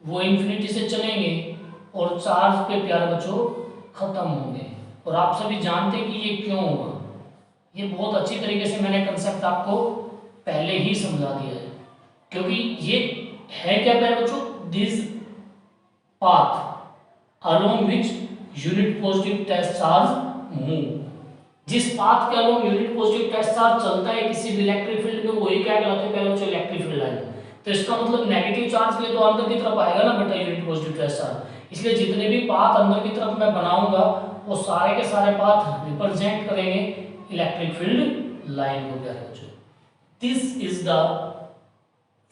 वो इंफिनिटी से चलेंगे और चार्ज पे प्यारे बच्चों खत्म होंगे. और आप सभी जानते हैं कि ये क्यों होगा. ये बहुत अच्छी तरीके से मैंने कंसेप्ट आपको पहले ही समझा दिया है, क्योंकि ये है क्या प्यारे बच्चों, this path along which unit positive test charge move. जिस पाथ के along unit positive test charge चलता है किसी भी इलेक्ट्रिक फील्ड में, वही क्या कहलाते हैं प्यारे बच्चों, इलेक्ट्रिक फील्ड लाइन. तो इसका मतलब नेगेटिव चार्ज के लिए तो अंदर की तरफ आएगा ना बेटा यूनिट पॉजिटिव टेस्ट चार्ज. इसलिए जितने भी पाथ अंदर की तरफ मैं बनाऊंगा वो सारे के सारे पाथ रिप्रेजेंट करेंगे इलेक्ट्रिक फील्ड लाइन को प्यारे बच्चों. This is the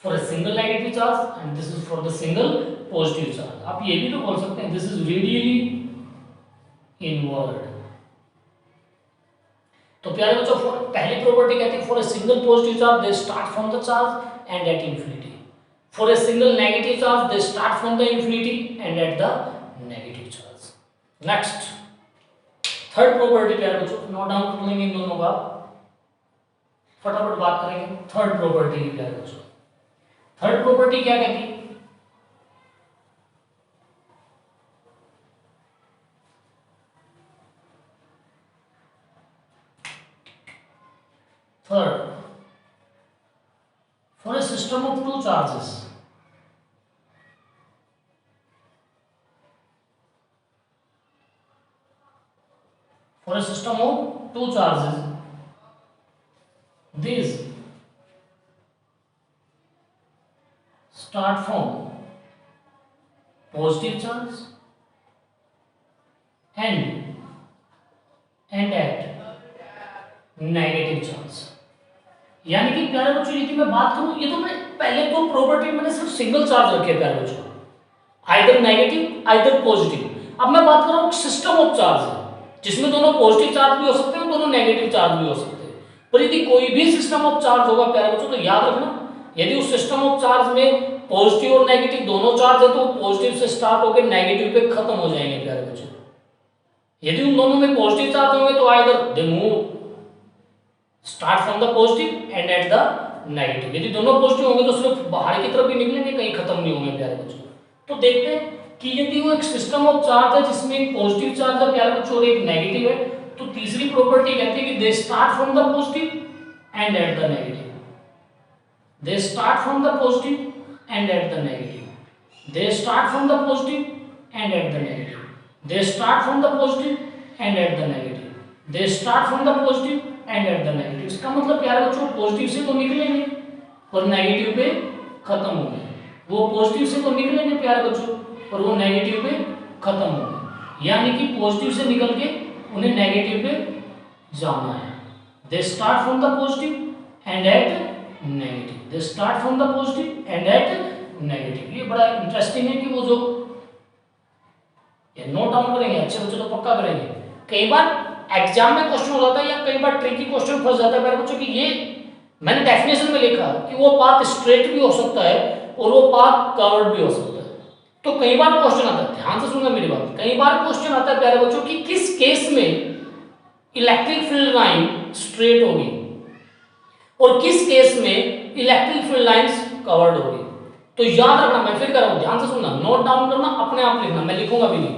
for a single negative charge and this is for the single positive charge. आप ये भी तो बोल सकते हैं दिस इज रेडियली इनवर्ड. तो प्यारे बच्चों पहली प्रॉपर्टी कहती है for a single positive charge they start from the charge and at infinity. For a single negative charge they start from the infinity and at the negative charge. Next third property प्यारे बच्चों note down कर लेंगे इन दोनों का, फटाफट बात करेंगे third property की प्यारे बच्चों. थर्ड प्रॉपर्टी क्या कहती है, third, for a system of two charges, for a system of two charges, these start from positive charge and at negative charge. यानी कि प्यारे बच्चों यदि मैं बात करूं, ये तो मैं पहले दो प्रॉपर्टी मैंने सिर्फ सिंगल चार्ज रखे प्यारे बच्चों, आइदर नेगेटिव आइदर पॉजिटिव. अब मैं बात कर रहा हूं सिस्टम ऑफ चार्ज जिसमें दोनों पॉजिटिव चार्ज भी हो सकते हैं दोनों नेगेटिव चार्ज भी हो सकते हैं. पर यदि कोई भी सिस्टम ऑफ चार्ज होगा प्यारे बच्चों तो याद रखना, यदि उस सिस्टम ऑफ चार्ज में पॉजिटिव और नेगेटिव दोनों चार्ज है तो पॉजिटिव से स्टार्ट होकर नेगेटिव पे खत्म हो जाएंगे प्यारे बच्चों. यदि उन दोनों में पॉजिटिव चार्ज होंगे तो either they move start from the positive end at the negative. यदि दोनों पॉजिटिव होंगे तो सिर्फ बाहर की तरफ ही निकलेंगे, कहीं खत्म नहीं होंगे प्यारे बच्चों. तो देखते हैं कि यदि वो एक सिस्टम ऑफ चार्ज है जिसमें एक पॉजिटिव चार्ज है प्यारे बच्चों और एक नेगेटिव है, तो तीसरी प्रॉपर्टी कहती है कि दे start from the positive end at the negative. They start from the positive end at the negative. They start from the positive end at the negative. They start from the positive end at the negative. They start from the positive end at the negative. इसका मतलब प्यारे बच्चों positive से तो निकलेंगे और negative पे खत्म होंगे. वो पॉजिटिव से तो निकलेंगे प्यारे बच्चों और वो नेगेटिव पे खत्म होंगे. यानी कि पॉजिटिव से निकल के उन्हें नेगेटिव पे जाना है. They start from the positive end at negative. They start from the positive end at negative. ये बड़ा इंटरेस्टिंग है कि वो जो ये नोट डाउन करेंगे अच्छे बच्चे तो पक्का करेंगे. कई बार एग्जाम में क्वेश्चन हो जाता है या कई बार ट्रिकी क्वेश्चन फंस जाता है मेरे बच्चों कि ये मैंने डेफिनेशन में लिखा कि वो पाथ स्ट्रेट भी हो सकता है और वो पाथ कर्व्ड भी हो सकता है। तो कई बार क्वेश्चन आता है, ध्यान से सुनना मेरी बात, कई बार क्वेश्चन आता है प्यारे बच्चों कि किस केस में इलेक्ट्रिक फील्ड लाइन स्ट्रेट होगी और किस केस में इलेक्ट्रिक फील्ड लाइंस कवर्ड होगी। तो याद रखना, मैं फिर कर रहा हूं, ध्यान से सुनना, नोट डाउन करना, अपने आप लिखना, मैं लिखूंगा भी नहीं।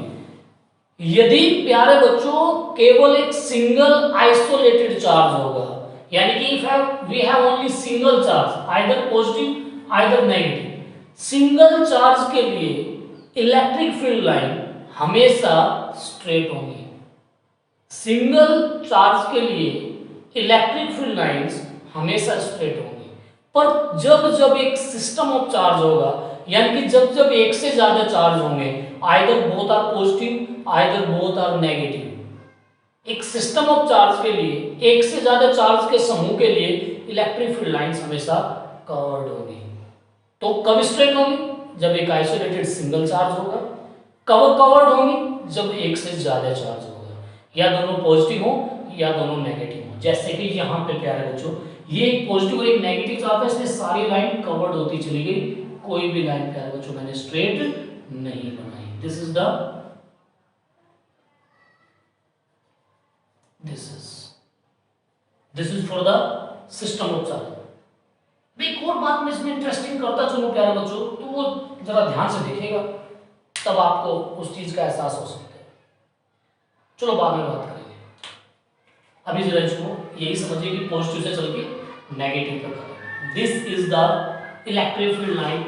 यदि प्यारे बच्चों केवल एक सिंगल आइसोलेटेड चार्ज होगा, यानी कि if we have only single charge either positive either negative, single charge के लिए इलेक्ट्रिक फील्ड लाइन हमेशा स्ट्रेट होंगी। सिंगल चार्ज के लिए इलेक्ट्रिक फील्ड लाइंस हमेशा स्ट्रेट होंगी। पर जब जब एक सिस्टम ऑफ चार्ज होगा, यानी कि जब जब एक से ज्यादा चार्ज होंगे, either both are positive either both are negative, एक सिस्टम ऑफ चार्ज के लिए एक से ज्यादा चार्ज के समूह के लिए इलेक्ट्रिक फील्ड लाइंस हमेशा कवर्ड होगी। तो कब स्ट्रेट होगी? जब एक आइसोलेटेड सिंगल चार्ज होगा। कब कवर्ड होंगी? जब एक से ज्यादा चार्ज होगा, या दोनों पॉजिटिव हो या दोनों नेगेटिव हो। जैसे कि यहाँ पे प्यारे बच्चों ये एक पॉजिटिव और एक नेगेटिव चार्ज है, इसलिए सारी लाइन कवर्ड होती चली गई, कोई भी लाइन प्यारे बच्चों मैंने स्ट्रेट नहीं बनाई। This is for the system of charge. एक और बात मैं इसमें इंटरेस्टिंग करता चलूं प्यारे बच्चों, तो वो जरा ध्यान से देखेगा, तब आपको उस चीज का एहसास हो सकता है। चलो बाद में बात करेंगे, अभी जरा इसको यही समझिए कि पॉजिटिव से चल के नेगेटिव तक। This is the electric field line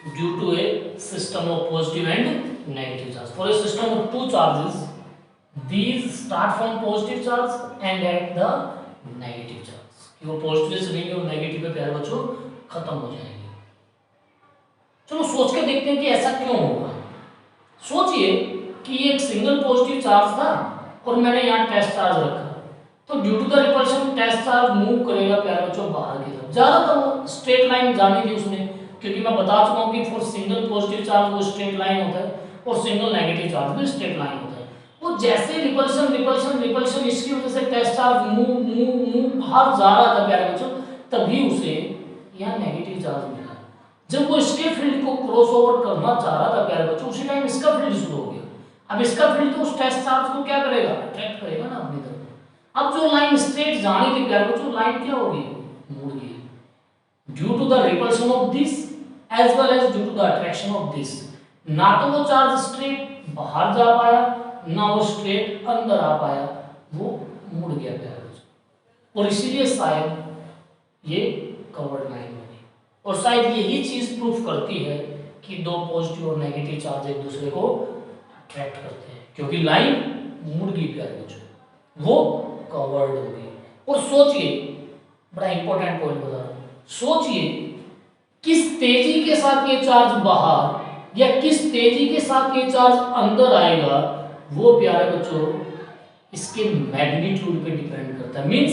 due to a system of positive and negative charge. For a system of two charges, these start from positive charge and at the negative charge, कि वो positive से लेंगे और negative पे प्यारे बच्चों खत्म हो जाएंगे। चलो सोच के देखते हैं कि ऐसा क्यों होगा। सोचिए कि एक सिंगल पॉजिटिव चार्ज था और मैंने यहाँ टेस्ट चार्ज रखा, तो due to the repulsion test charge move करेगा प्यारे बच्चों बाहर की तरफ, ज्यादातर वो स्ट्रेट लाइन जाने दी उसने, क्योंकि मैं बता चुका हूँ कि फॉर सिंगल पॉजिटिव चार्ज वो स्ट्रेट लाइन होता है और सिंगल नेगेटिव चार्ज भी स्ट्रेट लाइन होता है। वो जैसे रिपल्शन रिपल्शन रिपल्शन इसकी वजह से test charge move move move बाहर जा रहा था प्यारे बच्चों, तभी उसे यहाँ नेगेटिव चार्ज मिला। जब वो इसके फील्ड को क्रॉस ओवर करना चाह रहा था प्यारे बच्चों, उसी टाइम इसका फील्ड शुरू हो गया। अब इसका फील्ड तो उस टेस्ट चार्ज को क्या करेगा? अट्रैक्ट करेगा ना अपनी तरफ। अब जो लाइन स्ट्रेट जानी थी प्यारे बच्चों, लाइन क्या होगी? मुड़ गई, due to the repulsion of this as well as due to the attraction of this. ना तो वो चार्ज स्ट्रेट बाहर जा पाया, ना वो स्ट्रेट अंदर आ पाया, वो मुड़ गया प्यारे बच्चों, और इसीलिए शायद ये कवर्ड लाइन बनी। और शायद यही चीज प्रूफ करती है कि दो पॉजिटिव और नेगेटिव चार्ज एक दूसरे को अट्रैक्ट करते हैं, क्योंकि लाइन मुड़ गई प्यारे बच्चों, वो कवर्ड हो गई। और सोचिए, बड़ा इंपॉर्टेंट पॉइंट बता रहा हूं, सोचिए किस तेजी के साथ ये चार्ज बाहर या किस तेजी के साथ ये चार्ज अंदर आएगा, वो प्यारे बच्चों इसके मैग्नीट्यूड पे डिपेंड करता है। मींस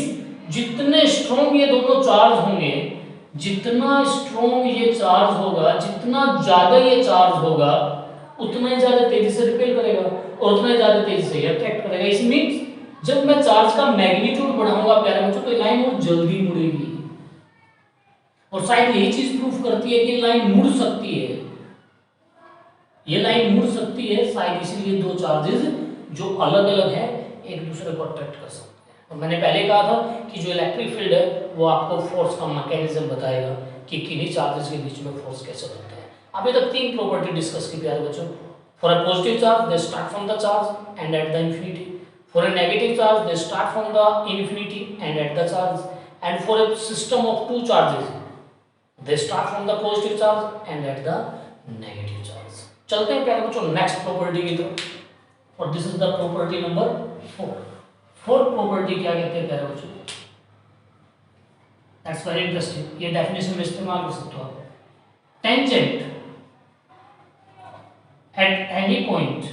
जितने स्ट्रॉन्ग ये दोनों चार्ज होंगे, जितना स्ट्रॉन्ग ये चार्ज होगा, जितना ज्यादा ये चार्ज होगा, उतना ही ज्यादा तेजी से रिपेल करेगा और उतना ही ज्यादा तेजी से ये अट्रैक्ट करेगा। इस मींस जब मैं चार्ज का मैग्नीट्यूड बढ़ाऊंगा प्यारे बच्चों, तो लाइन और जल्दी मुड़ेगी। और शायद यही चीज प्रूफ करती है कि लाइन मुड़ सकती है, ये लाइन मुड़ सकती है, शायद इसीलिए दो चार्जेस जो अलग अलग है एक दूसरे को अट्रैक्ट कर सकते हैं। और मैंने पहले कहा था कि जो इलेक्ट्रिक फील्ड है वो आपको फोर्स का मैकेनिज्म बताएगा कि किन्हीं चार्जेस के बीच में फोर्स कैसे बनता है। अभी तक तीन प्रॉपर्टी डिस्कस की प्यारे बच्चों। For a positive charge they start from the charge end at the infinity, for a negative charge they start from the infinity and at the charge, and for a system of two charges they start from the positive charge end at the negative charge. चलते हैं प्यारे बच्चों next property की तरफ, और this is the property number 4। Fourth property क्या कहते हैं प्यारे बच्चों? दैट्स वेरी इंटरेस्टिंग, ये डेफिनेशन में इस्तेमाल कर सकते हो आप। Tangent at any point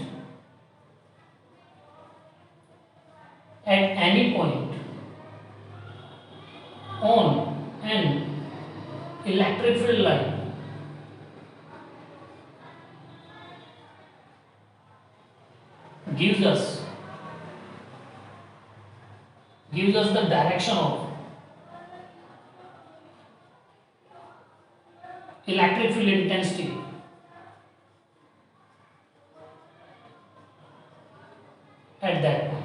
on an electric field line gives us the direction of electric field intensity at that point.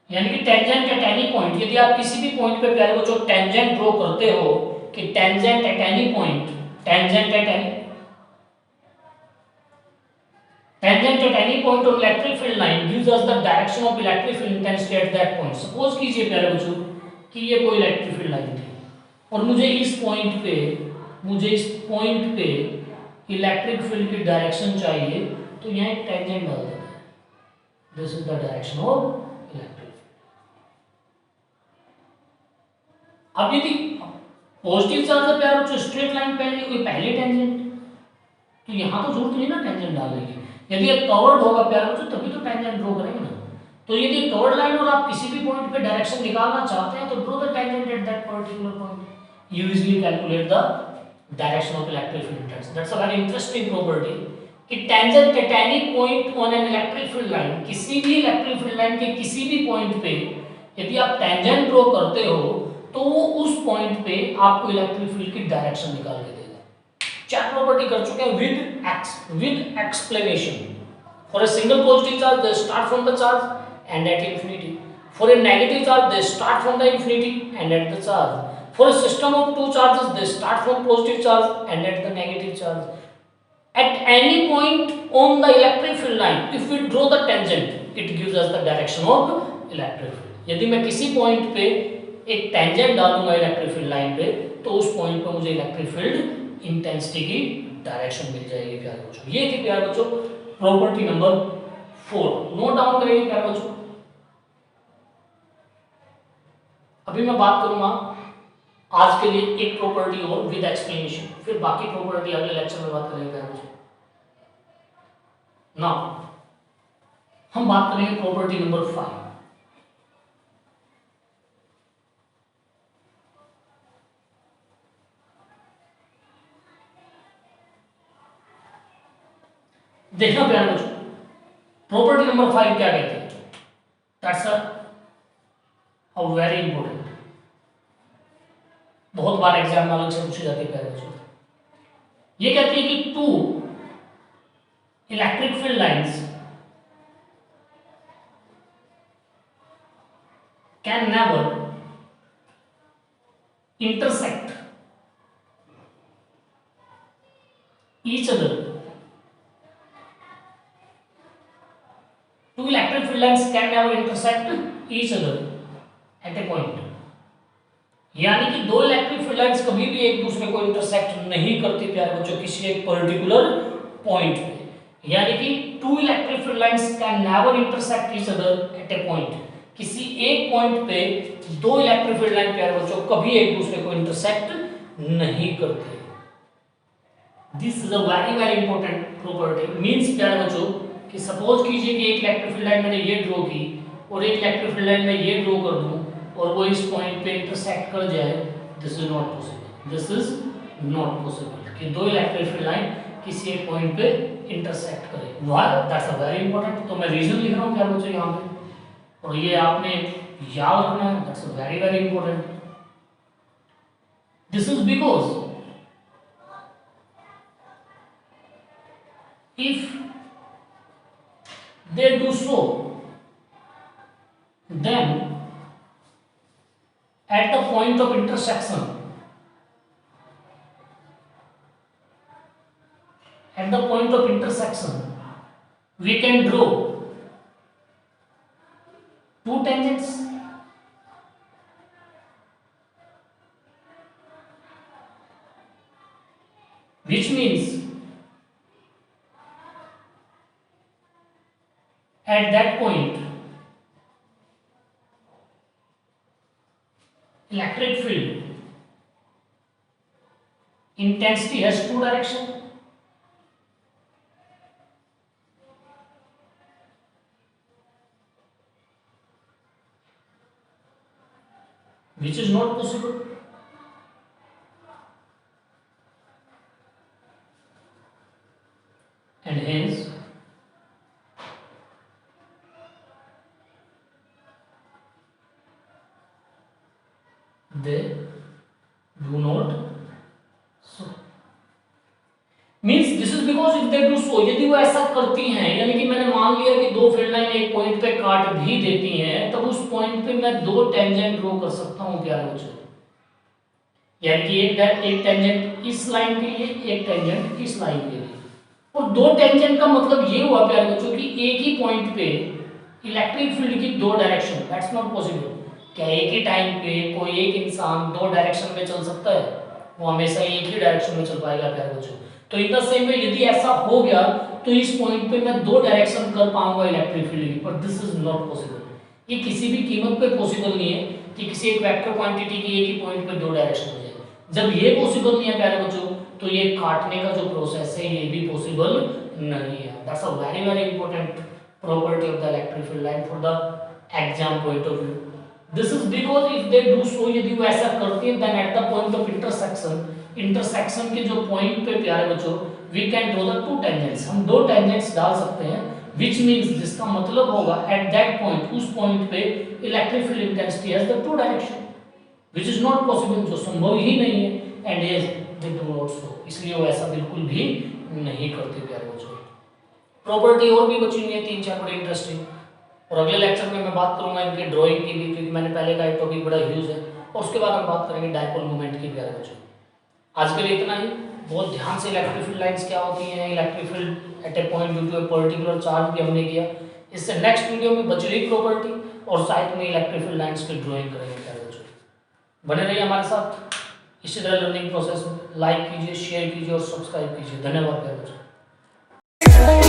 यानी कि टेंजेंट एट एनी पॉइंट, यदि आप किसी भी पॉइंट पे प्यारे बच्चों टेंजेंट ड्रॉ करते हो कि tangent at any point, tangent at any point of electric field line gives us the direction of electric field intensity at that point. Suppose कीजिए प्यारे बच्चों कि ये कोई इलेक्ट्रिक फील्ड लाइन थी और मुझे इस पॉइंट पे इलेक्ट्रिक फील्ड की डायरेक्शन चाहिए, तो यहाँ एक टेंजेंट डाल देते हैं, this is the direction of electric. अब यदि पॉजिटिव चार्ज है प्यारे बच्चों, स्ट्रेट लाइन पहले टेंजेंट, तो यहां तो जरूरत नहीं ना टेंजेंट डालने की। यदि ये कवर्ड होगा प्यारे बच्चों तभी तो टेंजेंट ड्रॉ करेंगे ना। तो यदि कवर्ड लाइन और आप किसी भी पॉइंट पे डायरेक्शन निकालना चाहते हैं तो draw the tangent at that particular point, you easily calculate the direction of electric field intensity. That's a very interesting property कि tangent at any point on an electric field line, किसी भी electric field line के किसी भी point पे यदि आप tangent draw करते हो तो वो उस पॉइंट पे आपको इलेक्ट्रिक फील्ड की डायरेक्शन निकाल के देगा। चार प्रॉपर्टी कर चुके हैं with explanation. For a single positive charge they start from the charge end at infinity, for a negative charge they start from the infinity and at the charge, for a system of two charges they start from positive charge end at the negative charge. At any point on the electric field line, if we draw the tangent, it gives us the direction of electric field. यदि मैं किसी point पे एक tangent डालूंगा electric field line पे, तो उस point पे मुझे इलेक्ट्रिक फील्ड इंटेंसिटी की डायरेक्शन मिल जाएगी प्यारे बच्चों। ये थी प्यारे बच्चों प्रॉपर्टी नंबर 4। नोट डाउन करेंगे प्यारे बच्चों। अभी मैं बात करूंगा आज के लिए एक प्रॉपर्टी और विद एक्सप्लेनेशन, फिर बाकी प्रॉपर्टी अगले लेक्चर में बात करेंगे प्यारे बच्चों। नाउ हम बात करेंगे प्रॉपर्टी नंबर 5। देखना प्यारे बच्चों प्रॉपर्टी नंबर 5 क्या कहते हैं। दैट्स अ वेरी इंपॉर्टेंट, बहुत बार एग्जाम में अलग से पूछी जाती है प्यारे बच्चों। ये कहती है कि two electric field lines can never intersect each other. Two electric field lines can never intersect each other at a point. यानी कि दो इलेक्ट्रिक फील्ड लाइंस कभी भी एक दूसरे को इंटरसेक्ट नहीं करती प्यारे बच्चों किसी एक पर्टिकुलर पॉइंट पे। यानी कि two electric field lines can never intersect each other at a point. किसी एक पॉइंट पे दो इलेक्ट्रिक फील्ड लाइन प्यारे बच्चों कभी एक दूसरे को इंटरसेक्ट नहीं करते। This is a very important property. Means प्यारे बच्चों कि सपोज कीजिए कि एक इलेक्ट्रिक फील्ड लाइन मैंने ये ड्रॉ की और एक इलेक्ट्रिक फील्ड लाइन में ये ड्रॉ कर दूं और वो इस पॉइंट पे इंटरसेक्ट कर जाए, this is not possible. This is not possible कि दो इलेक्ट्रिक फील्ड लाइन किसी एक पॉइंट पे इंटरसेक्ट करे। Why? That's a very important. तो मैं रीजन लिख रहा हूं प्यारे बच्चों यहां पे, और ये आपने याद रखना है। That's very important. This is because if they do so, then at the point of intersection, we can draw two tangents which means at that point electric field intensity has two direction, which is not possible. And hence they do not so means this is because if they do so, यदि वो ऐसा करती हैं, यानी कि मैंने मान लिया कि दो फील्ड लाइन एक पॉइंट पे काट भी देती हैं, तब उस पॉइंट पे मैं दो टेंजेंट ड्रॉ कर सकता हूं प्यारे बच्चों। यानी कि एक टेंजेंट इस लाइन के लिए, एक टेंजेंट इस लाइन के लिए। और दो टेंजेंट का मतलब ये हुआ प्यारे बच्चों कि एक ही पॉइंट पे इलेक्ट्रिक फील्ड की दो डायरेक्शन, दैट्स नॉट पॉसिबल। क्या एक ही टाइम पे कोई एक इंसान दो डायरेक्शन में चल सकता है? वो हमेशा एक ही डायरेक्शन में चल पाएगा प्यारे बच्चों। तो इन द सेम वे यदि ऐसा हो गया तो इस पॉइंट पे मैं दो डायरेक्शन कर पाऊंगा इलेक्ट्रिक फील्ड की, पर दिस इज नॉट पॉसिबल। ये किसी भी कीमत पे पॉसिबल नहीं है कि किसी एक वेक्टर क्वांटिटी की एक ही पॉइंट पे दो डायरेक्शन हो जाए। जब ये पॉसिबल नहीं है प्यारे बच्चों, तो ये काटने का जो प्रोसेस है ये भी पॉसिबल नहीं है। That's a very very important property of the electric field line for the exam point of view. This is because if they do so, यदि वो ऐसा करती है, then at the point of intersection के जो point पे प्यारे बच्चों we can draw the two tangents, हम दो टेंजेंट्स डाल सकते हैं, which means जिसका मतलब होगा एट दैट पॉइंट, उस पॉइंट पे electric field intensity has the two direction, which is not possible, जो संभव ही नहीं है, and yes they do not so, इसलिए वो ऐसा बिल्कुल भी नहीं करते प्यारे बच्चों। प्रॉपर्टी और भी बची हुई है तीन चार बड़ी इंटरेस्टिंग, और अगले लेक्चर में मैं बात करूंगा इनके ड्राइंग की भी, क्योंकि मैंने पहले का एक टॉपिक बड़ा यूज है, और उसके बाद हम बात करेंगे डायपोल मोमेंट की प्यारे बच्चों। आज के लिए इतना ही। बहुत ध्यान से इलेक्ट्रिक फील्ड लाइंस क्या होती हैं, electric field at a point due to a particular charge भी हमने किया। इससे नेक्स्ट वीडियो में बची हुई प्रॉपर्टी और साथ में इलेक्ट्रिक फील्ड लाइंस की ड्राइंग करेंगे प्यारे बच्चों। बने रहिए हमारे साथ इसी तरह लर्निंग प्रोसेस में। लाइक कीजिए, शेयर कीजिए और सब्सक्राइब कीजिए। धन्यवाद प्यारे बच्चों।